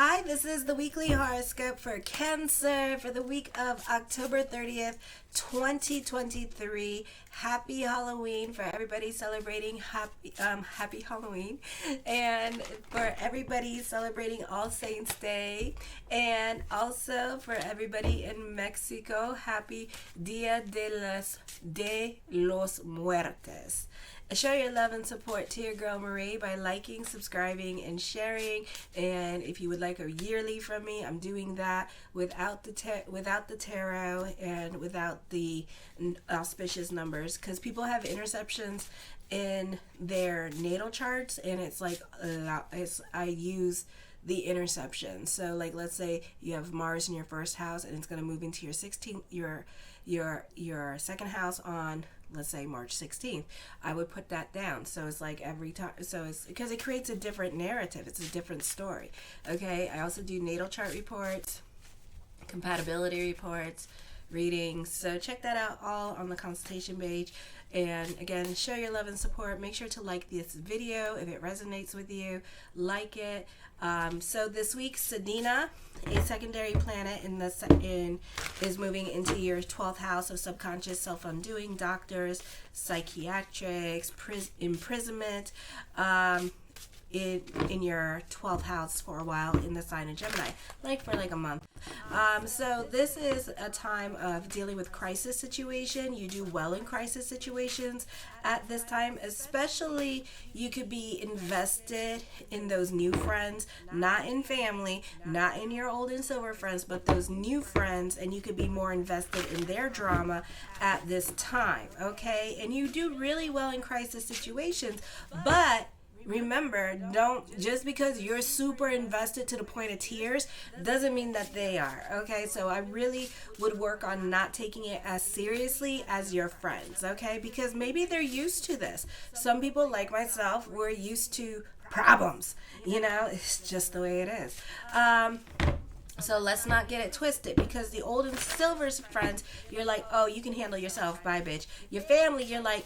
Hi, this is the weekly horoscope for Cancer for the week of October 30th, 2023. Happy Halloween for everybody celebrating happy Halloween, and for everybody celebrating All Saints Day, and also for everybody in Mexico, happy Dia de los Muertos. Show your love and support to your girl Marie by liking, subscribing, and sharing. And if you would like a yearly from me, I'm doing that without the tarot and without the auspicious numbers, because people have interceptions in their natal charts, and it's like I use the interception. So like, let's say you have Mars in your first house and it's going to move into your 16th your second house on, let's say, March 16th. I would put that down. So it's like every time, so it's because it creates a different narrative. It's a different story. Okay. I also do natal chart reports, compatibility reports, readings. So check that out all on the consultation page. And again, show your love and support. Make sure to like this video if it resonates with you. Like it. So this week, Sedina, a secondary planet is moving into your 12th house of subconscious, self-undoing, doctors, psychiatrics, imprisonment, in your 12th house for a while in the sign of Gemini, for a month. So this is a time of dealing with crisis situation. You do well in crisis situations at this time, especially you could be invested in those new friends, not in family, not in your old and silver friends, but those new friends, and you could be more invested in their drama at this time, okay? And you do really well in crisis situations, but remember, just because you're super invested to the point of tears doesn't mean that they are, okay? So I really would work on not taking it as seriously as your friends, okay? Because maybe they're used to this. Some people, like myself, were used to problems. It's just the way it is. So let's not get it twisted, because the old and silver friends, you're like, oh, you can handle yourself, bye, bitch. Your family, you're like,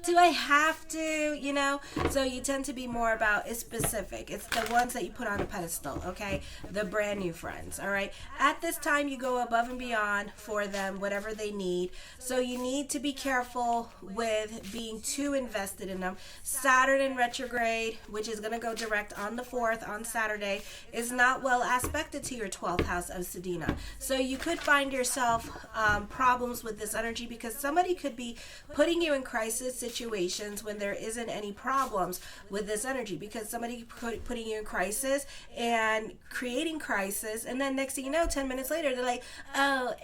do I have to, So you tend to be more about, it's specific. It's the ones that you put on a pedestal, okay? The brand new friends, all right? At this time, you go above and beyond for them, whatever they need. So you need to be careful with being too invested in them. Saturn in retrograde, which is going to go direct on the 4th on Saturday, is not well aspected to your 12th house of Sedina. So you could find yourself problems with this energy, because somebody could be putting you in crisis situations when there isn't any problems with this energy, because somebody putting you in crisis and creating crisis, and then next thing you know, 10 minutes later, they're like, oh,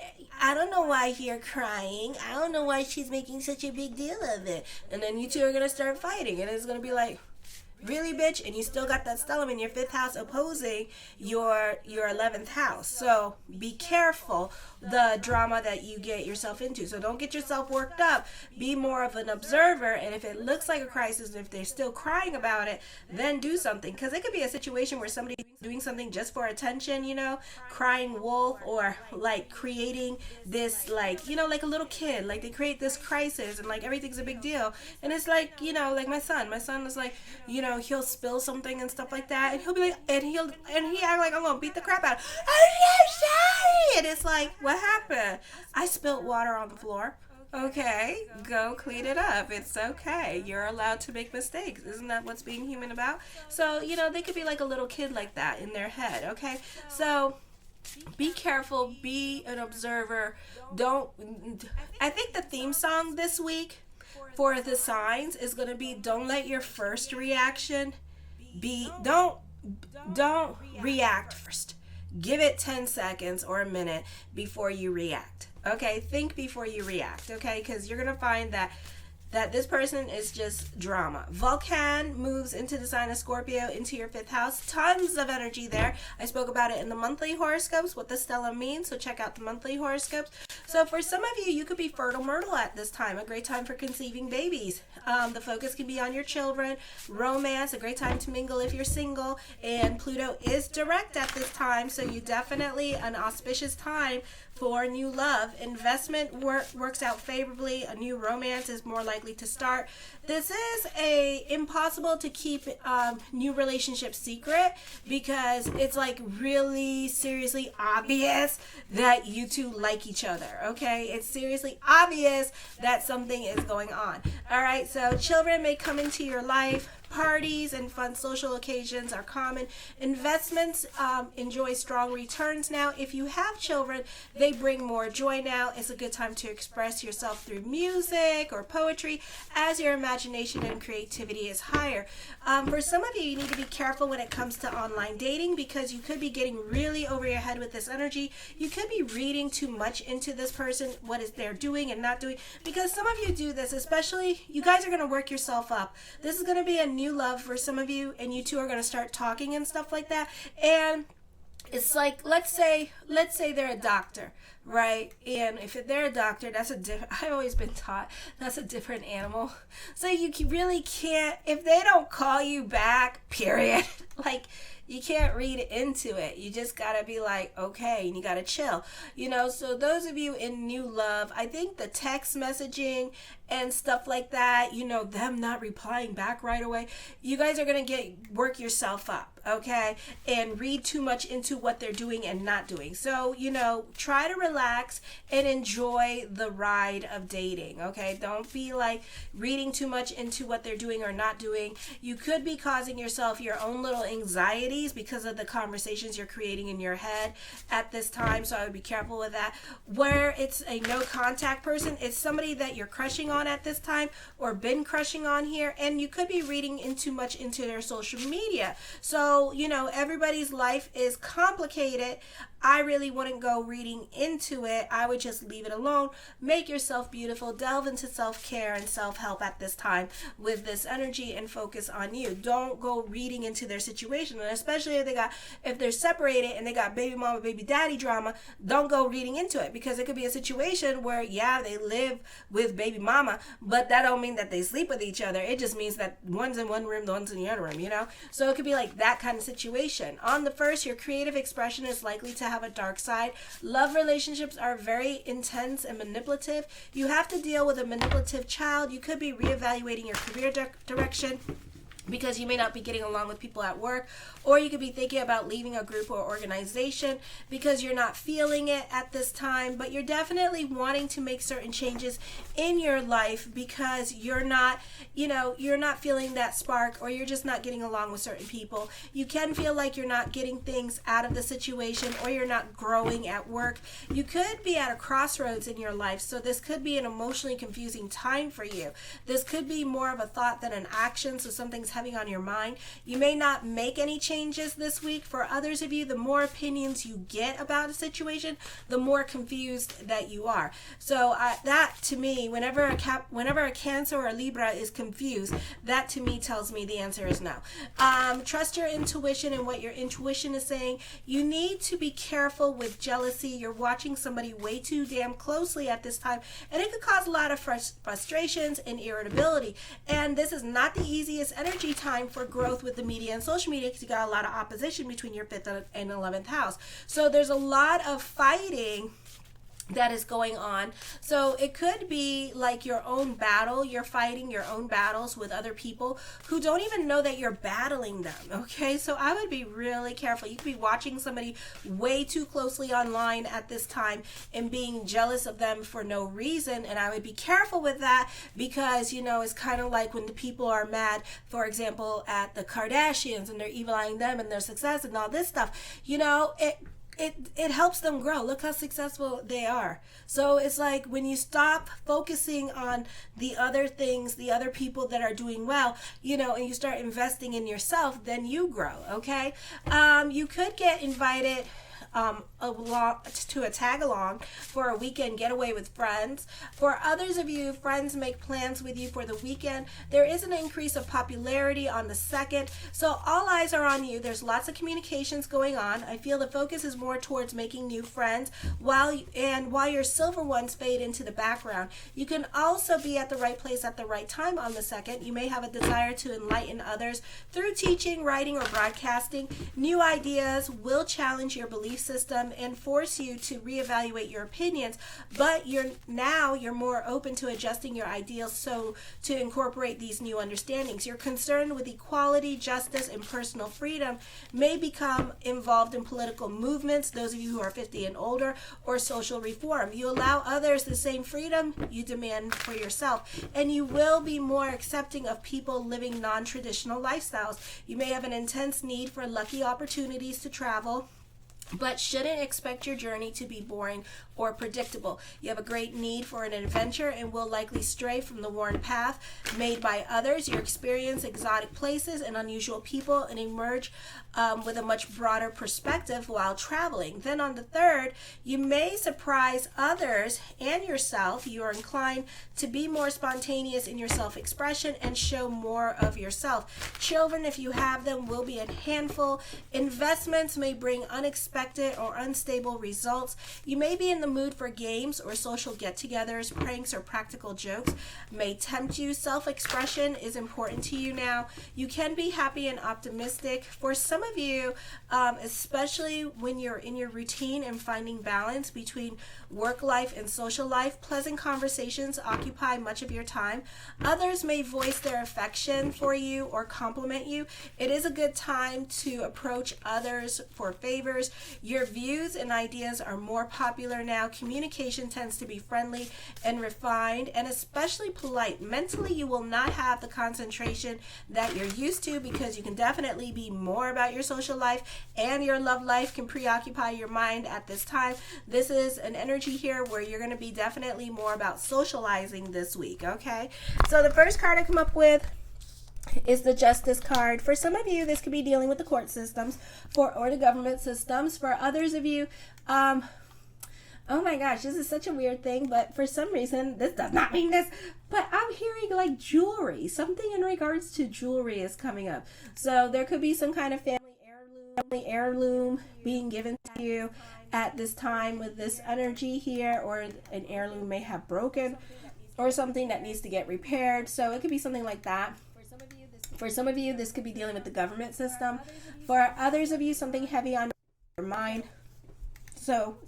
I don't know why you're crying. I don't know why she's making such a big deal of it. And then you two are going to start fighting, and it's going to be like, really, bitch? And you still got that stellium in your 5th house opposing your 11th house. So be careful the drama that you get yourself into. So don't get yourself worked up. Be more of an observer. And if it looks like a crisis, if they're still crying about it, then do something. Because it could be a situation where somebody's doing something just for attention, crying wolf, or like creating this, like a little kid, like they create this crisis and like everything's a big deal. And it's like, like my son is like, he'll spill something and stuff like that, and he'll be like, and he act like I'm gonna beat the crap out of him. I'm so sorry. And it's like, what happened? I spilled water on the floor. Okay, go clean it up. It's okay. You're allowed to make mistakes. Isn't that what's being human about? So, they could be like a little kid like that in their head, okay? So be careful, be an observer. I think the theme song this week for the signs is going to be, don't let your first reaction be, don't react first. Give it 10 seconds or a minute before you react. Okay, think before you react, okay? Because you're going to find that this person is just drama. Vulcan moves into the sign of Scorpio, into your 5th house. Tons of energy there. I spoke about it in the monthly horoscopes, what the stella means, so check out the monthly horoscopes. So for some of you, you could be fertile myrtle at this time, a great time for conceiving babies. The focus can be on your children, romance, a great time to mingle if you're single, and Pluto is direct at this time, so you definitely an auspicious time for new love. Investment works out favorably. A new romance is more likely likely to start. This is a impossible to keep new relationship secret, because it's like really seriously obvious that you two like each other, okay? It's seriously obvious that something is going on. All right, so children may come into your life. Parties and fun social occasions are common. Investments enjoy strong returns now. If you have children, they bring more joy now. It's a good time to express yourself through music or poetry, as your imagination and creativity is higher. For some of you, you need to be careful when it comes to online dating, because you could be getting really over your head with this energy. You could be reading too much into this person, what is they're doing and not doing, because some of you do this, especially you guys are going to work yourself up. This is going to be a new love for some of you, and you two are going to start talking and stuff like that. And it's like, let's say they're a doctor, right? And if they're a doctor, that's a different, I've always been taught that's a different animal. So you really can't, if they don't call you back, period, like, you can't read into it. You just gotta be like, okay, and you gotta chill. So those of you in new love, I think the text messaging and stuff like that, them not replying back right away, you guys are gonna work yourself up, okay? And read too much into what they're doing and not doing. So, try to relax and enjoy the ride of dating, okay? Don't be like reading too much into what they're doing or not doing. You could be causing yourself your own little anxiety because of the conversations you're creating in your head at this time, so I would be careful with that. Where it's a no contact person, it's somebody that you're crushing on at this time or been crushing on here, and you could be reading too much into their social media. So, everybody's life is complicated. I really wouldn't go reading into it. I would just leave it alone. Make yourself beautiful. Delve into self-care and self-help at this time with this energy, and focus on you. Don't go reading into their situation. And especially if they're separated and they got baby mama, baby daddy drama, don't go reading into it, because it could be a situation where, yeah, they live with baby mama, but that don't mean that they sleep with each other. It just means that one's in one room, the one's in the other room, So it could be like that kind of situation. On the first, your creative expression is likely to have a dark side. Love relationships are very intense and manipulative. You have to deal with a manipulative child. You could be reevaluating your career direction, because you may not be getting along with people at work, or you could be thinking about leaving a group or organization because you're not feeling it at this time. But you're definitely wanting to make certain changes in your life because you're not feeling that spark, or you're just not getting along with certain people. You can feel like you're not getting things out of the situation, or you're not growing at work. You could be at a crossroads in your life, so this could be an emotionally confusing time for you. This could be more of a thought than an action, so something's having on your mind. You may not make any changes this week. For others of you, the more opinions you get about a situation, the more confused that you are. So that to me, whenever a Cancer or a Libra is confused, that to me tells me the answer is no. Trust your intuition and what your intuition is saying. You need to be careful with jealousy. You're watching somebody way too damn closely at this time, and it could cause a lot of frustrations and irritability. And this is not the easiest energy time for growth with the media and social media, because you got a lot of opposition between your 5th and 11th house. So there's a lot of fighting that is going on. So it could be like your own battle. You're fighting your own battles with other people who don't even know that you're battling them, okay? So I would be really careful. You could be watching somebody way too closely online at this time and being jealous of them for no reason, and I would be careful with that, because, it's kind of like when the people are mad, for example, at the Kardashians, and they're evil-eyeing them and their success and all this stuff. It helps them grow. Look how successful they are. So it's like when you stop focusing on the other things, the other people that are doing well, and you start investing in yourself, then you grow, okay? You could get invited to a tag along for a weekend getaway with friends. For others of you, friends make plans with you for the weekend. There is an increase of popularity on the 2nd, so all eyes are on you. There's lots of communications going on. I feel the focus is more towards making new friends while your silver ones fade into the background. You can also be at the right place at the right time on the 2nd. You may have a desire to enlighten others through teaching, writing, or broadcasting. New ideas will challenge your belief system and force you to reevaluate your opinions, but you're more open to adjusting your ideals so to incorporate these new understandings. Your concern with equality, justice, and personal freedom may become involved in political movements, those of you who are 50 and older, or social reform. You allow others the same freedom you demand for yourself, and you will be more accepting of people living non-traditional lifestyles. You may have an intense need for lucky opportunities to travel, but shouldn't expect your journey to be boring or predictable. You have a great need for an adventure and will likely stray from the worn path made by others. You experience exotic places and unusual people and emerge with a much broader perspective while traveling. Then on the 3rd, you may surprise others and yourself. You are inclined to be more spontaneous in your self-expression and show more of yourself. Children, if you have them, will be a handful. Investments may bring unexpected or unstable results. You may be in the mood for games or social get-togethers. Pranks or practical jokes may tempt you. Self-expression is important to you now. You can be happy and optimistic. For some of you, especially when you're in your routine and finding balance between work life and social life, pleasant conversations occupy much of your time. Others may voice their affection for you or compliment you. It is a good time to approach others for favors. Your views and ideas are more popular now. Communication tends to be friendly and refined and especially polite. Mentally, you will not have the concentration that you're used to because you can definitely be more about your social life, and your love life can preoccupy your mind at this time. This is an energy here where you're going to be definitely more about socializing this week, okay? So the first card I come up with is the Justice card. For some of you, this could be dealing with the court systems or the government systems. For others of you, oh my gosh, this is such a weird thing, but for some reason, this does not mean this, but I'm hearing like jewelry. Something in regards to jewelry is coming up. So there could be some kind of family heirloom being given to you at this time with this energy here, or an heirloom may have broken or something that needs to get repaired. So it could be something like that. For some of you, this could be dealing with the government system. For others of you, something heavy on your mind. So,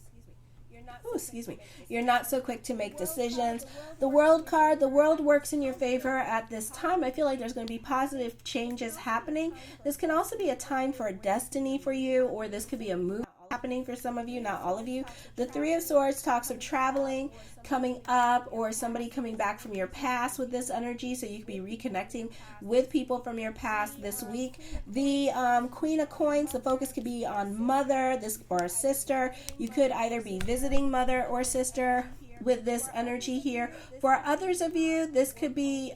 you're not so quick to make decisions. The World card, the world works in your favor at this time. I feel like there's going to be positive changes happening. This can also be a time for a destiny for you, or this could be a move happening for some of you, not all of you. The Three of Swords talks of traveling, coming up, or somebody coming back from your past with this energy, so you could be reconnecting with people from your past this week. The Queen of Coins, the focus could be on mother, or a sister. You could either be visiting mother or sister with this energy here. For others of you, this could be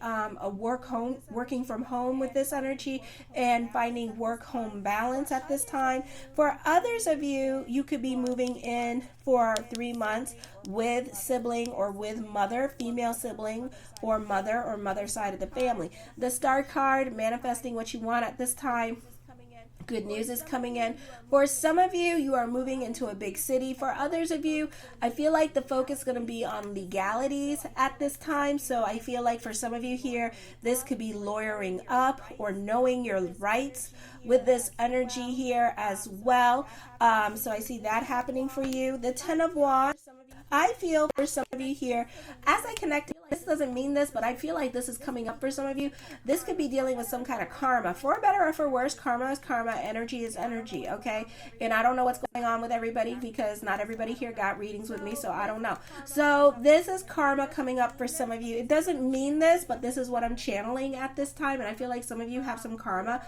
working from home with this energy and finding work-home balance at this time. For others of you, you could be moving in for 3 months with sibling or with mother, female sibling or mother side of the family. The Star card, manifesting what you want at this time. Good news is coming in. For some of you, you are moving into a big city. For others of you, I feel like the focus is going to be on legalities at this time. So I feel like for some of you here, this could be lawyering up or knowing your rights with this energy here as well. So I see that happening for you. The Ten of Wands. I feel for some of you here, as I connect, this doesn't mean this, but I feel like this is coming up for some of you. This could be dealing with some kind of karma. For better or for worse, karma is karma, energy is energy, okay? And I don't know what's going on with everybody because not everybody here got readings with me, so I don't know. So this is karma coming up for some of you. It doesn't mean this, but this is what I'm channeling at this time, and I feel like some of you have some karma,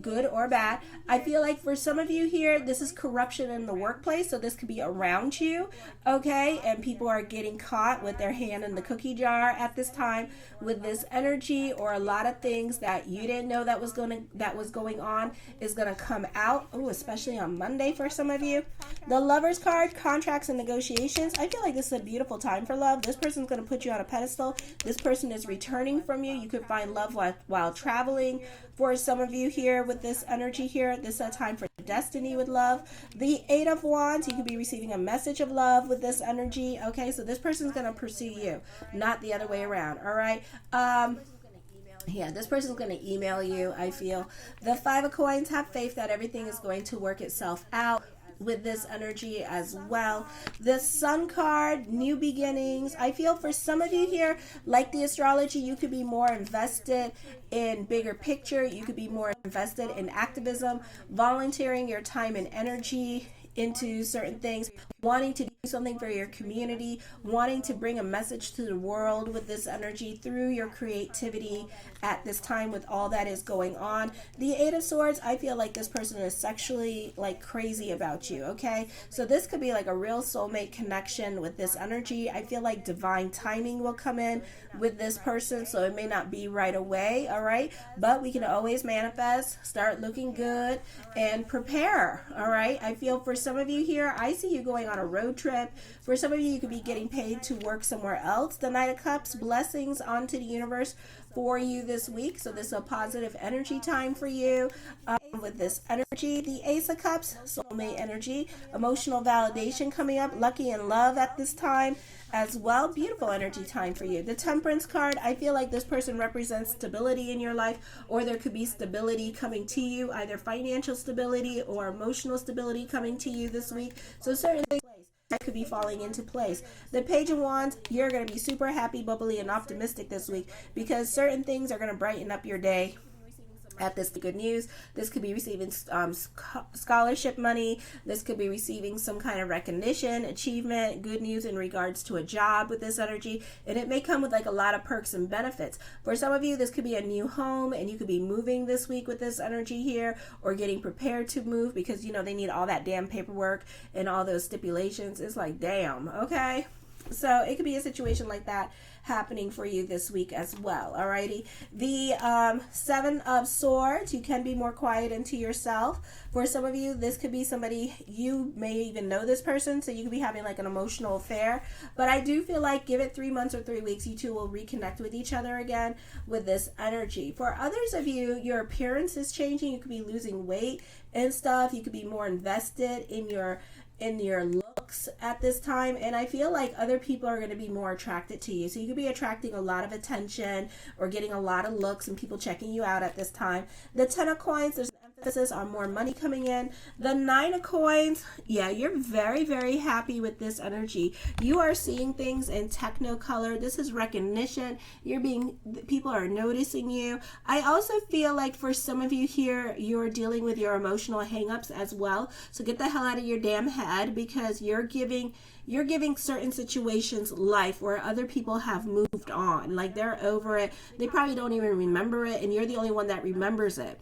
good or bad. I feel like for some of you here, this is corruption in the workplace, so this could be around you, okay? And people are getting caught with their hand in the cookie jar at this time with this energy, or a lot of things that you didn't know that was going on is going to come out. Oh, especially on Monday for some of you. The Lovers card, contracts and negotiations. I feel like this is a beautiful time for love. This person's going to put you on a pedestal. This person is returning from you. You could find love while traveling. For some of you here with this energy here, this is a time for destiny with love. The Eight of Wands, you could be receiving a message of love with this energy. Okay, so this person's going to pursue you, not the other way around. All right. Yeah, this person's going to email you, I feel. The Five of Coins, have faith that everything is going to work itself out. with this energy as well. The Sun card, new beginnings. I feel for some of you here, like the astrology, you could be more invested in bigger picture. You could be more invested in activism, volunteering your time and energy into certain things, wanting to do something for your community, wanting to bring a message to the world with this energy through your creativity at this time with all that is going on. The Eight of Swords, I feel like this person is sexually like crazy about you, okay? So this could be like a real soulmate connection with this energy. I feel like divine timing will come in with this person, so it may not be right away, all right? But we can always manifest, start looking good, and prepare, all right? I feel for some of you here, I see you going on a road trip. For some of you, you could be getting paid to work somewhere else. The Knight of Cups, blessings onto the universe for you this week. So this is a positive energy time for you. With this energy, the Ace of Cups, soulmate energy, emotional validation coming up, lucky in love at this time as well. Beautiful energy time for you. The Temperance card, I feel like this person represents stability in your life, or there could be stability coming to you, either financial stability or emotional stability coming to you this week. So certain things that could be falling into place. The Page of Wands, you're going to be super happy, bubbly, and optimistic this week because certain things are going to brighten up your day. At this good news, this could be receiving scholarship money. This could be receiving some kind of recognition, achievement, good news in regards to a job with this energy. And it may come with like a lot of perks and benefits. For some of you, this could be a new home and you could be moving this week with this energy here, or getting prepared to move because, you know, they need all that damn paperwork and all those stipulations. It's like, damn, okay? So it could be a situation like that happening for you this week as well. Alrighty. The Seven of Swords, you can be more quiet into yourself. For some of you, this could be somebody, you may even know this person, so you could be having like an emotional affair. But I do feel like give it 3 months or 3 weeks, you two will reconnect with each other again with this energy. For others of you, your appearance is changing. You could be losing weight and stuff. You could be more invested in your looks at this time, and I feel like other people are going to be more attracted to you, so you could be attracting a lot of attention or getting a lot of looks and people checking you out at this time. The Ten of Coins, there's emphasis on more money coming in. The Nine of Coins, yeah, you're very, very happy with this energy. You are seeing things in technicolor. This is recognition. People are noticing you. I also feel like for some of you here, you're dealing with your emotional hangups as well. So get the hell out of your damn head, because you're giving certain situations life where other people have moved on. Like they're over it. They probably don't even remember it, and you're the only one that remembers it.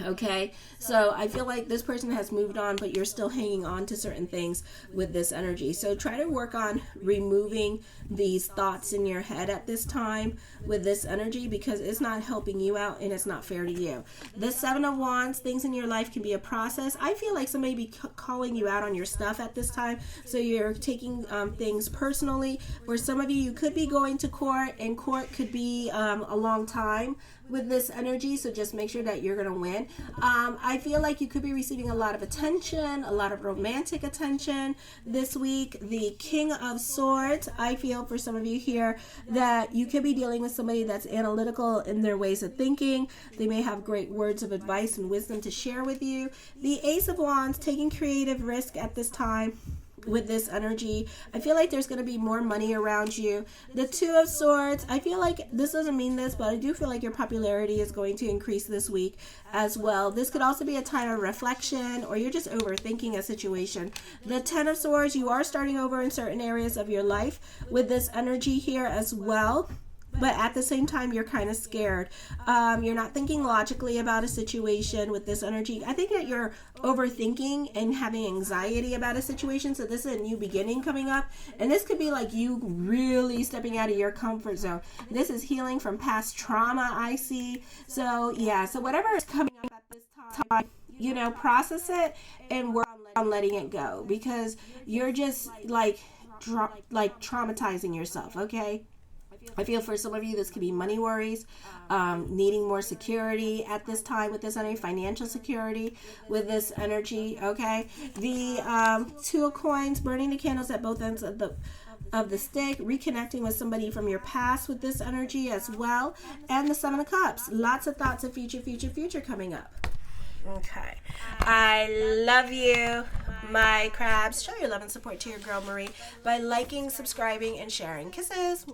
Okay, so I feel like this person has moved on, but you're still hanging on to certain things with this energy. So try to work on removing these thoughts in your head at this time with this energy, because it's not helping you out and it's not fair to you. The Seven of Wands, things in your life can be a process. I feel like somebody be calling you out on your stuff at this time, so you're taking things personally. For some of you, you could be going to court, and court could be a long time with this energy, so just make sure that you're going to win. I feel like you could be receiving a lot of attention, a lot of romantic attention this week. The King of Swords, I feel for some of you here that you could be dealing with somebody that's analytical in their ways of thinking. They may have great words of advice and wisdom to share with you. The Ace of Wands, taking creative risk at this time with this energy. I feel like there's going to be more money around you. The Two of Swords, I feel like this doesn't mean this, but I do feel like your popularity is going to increase this week as well. This could also be a time of reflection, or you're just overthinking a situation. The Ten of Swords, you are starting over in certain areas of your life with this energy here as well. But at the same time, you're kind of scared. You're not thinking logically about a situation with this energy. I think that you're overthinking and having anxiety about a situation. So this is a new beginning coming up. And this could be like you really stepping out of your comfort zone. This is healing from past trauma, I see. So yeah, so whatever is coming up at this time, you know, process it and work on letting it go. Because you're just like traumatizing yourself, okay? I feel for some of you, this could be money worries, needing more security at this time with this energy, financial security with this energy, okay? The Two of Coins, burning the candles at both ends of the stick, reconnecting with somebody from your past with this energy as well. And the Seven of Cups, lots of thoughts of future coming up Okay. I love you, my crabs. Show your love and support to your girl Marie by liking, subscribing, and sharing. Kisses.